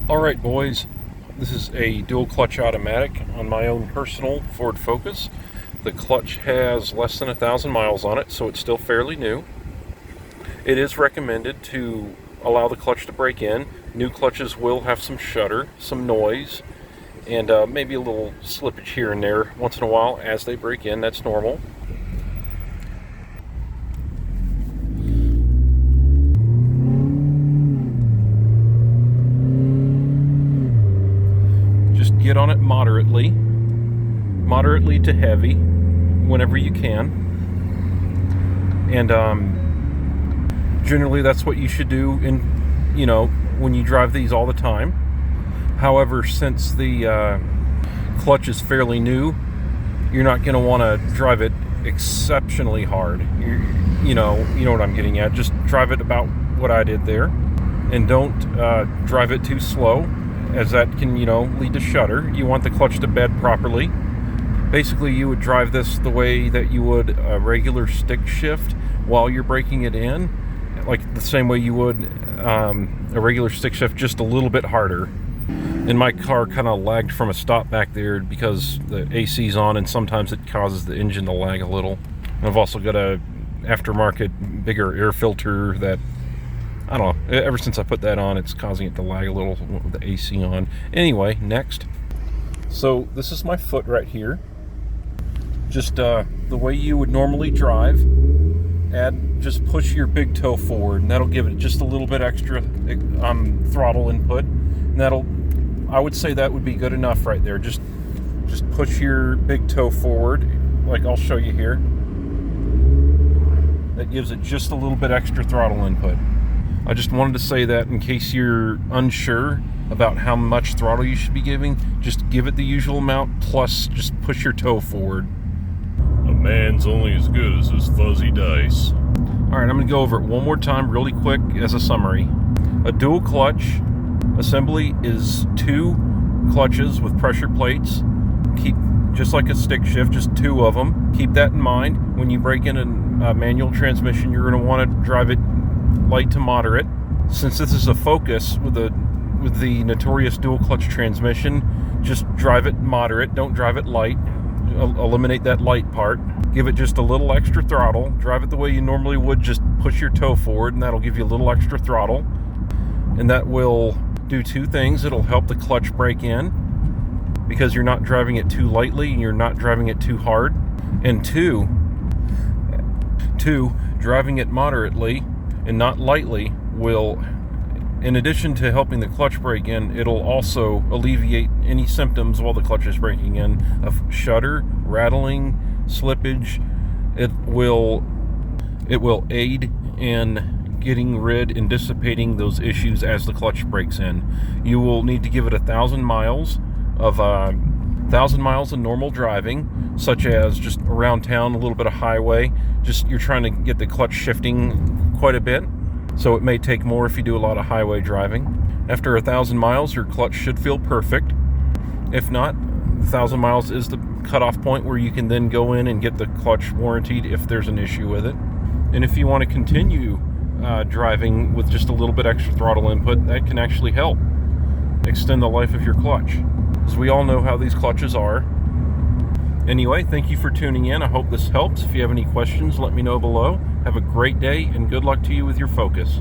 Alright boys, this is a dual clutch automatic on my own personal Ford Focus. The clutch has less than 1,000 miles on it, so it's still fairly new. It is recommended to allow the clutch to break in. New clutches will have some shudder, some noise, and maybe a little slippage here and there once in a while as they break in. That's normal. Get on it moderately to heavy whenever you can, and generally that's what you should do when you drive these all the time. However, since the clutch is fairly new, you're not going to want to drive it exceptionally hard. You know what I'm getting at. Just drive it about what I did there, and don't drive it too slow, as that can, lead to shudder. You want the clutch to bed properly. Basically, you would drive this the way that you would a regular stick shift while you're breaking it in, like the same way you would a regular stick shift, just a little bit harder. And my car kind of lagged from a stop back there because the AC's on, and sometimes it causes the engine to lag a little. And I've also got a aftermarket bigger air filter that, I don't know, ever since I put that on, it's causing it to lag a little with the AC on. Anyway, next. So this is my foot right here. Just the way you would normally drive. Just push your big toe forward, and that'll give it just a little bit extra throttle input. And I would say that would be good enough right there. Just push your big toe forward, like I'll show you here. That gives it just a little bit extra throttle input. I just wanted to say that in case you're unsure about how much throttle you should be giving. Just give it the usual amount, plus just push your toe forward. A man's only as good as his fuzzy dice. Alright, I'm going to go over it one more time really quick as a summary. A dual clutch assembly is 2 clutches with pressure plates. Keep just like a stick shift, just 2 of them. Keep that in mind. When you break in a manual transmission, you're going to want to drive it light to moderate. Since this is a Focus with the notorious dual clutch transmission, just drive it moderate, don't drive it light. Eliminate that light part. Give it just a little extra throttle. Drive it the way you normally would, just push your toe forward, and that'll give you a little extra throttle. And that will do 2 things. It'll help the clutch break in because you're not driving it too lightly and you're not driving it too hard. And two, driving it moderately and not lightly will, in addition to helping the clutch break in, it'll also alleviate any symptoms while the clutch is breaking in of shudder, rattling, slippage. It will aid in getting rid and dissipating those issues as the clutch breaks in. You will need to give it 1,000 miles of 1,000 miles of normal driving, such as just around town, a little bit of highway. Just you're trying to get the clutch shifting quite a bit, so it may take more if you do a lot of highway driving. After 1,000 miles, your clutch should feel perfect. If not, 1,000 miles is the cutoff point where you can then go in and get the clutch warranted if there's an issue with it. And if you want to continue driving with just a little bit extra throttle input, that can actually help extend the life of your clutch, as we all know how these clutches are. Anyway, thank you for tuning in. I hope this helps. If you have any questions, let me know below. Have a great day, and good luck to you with your Focus.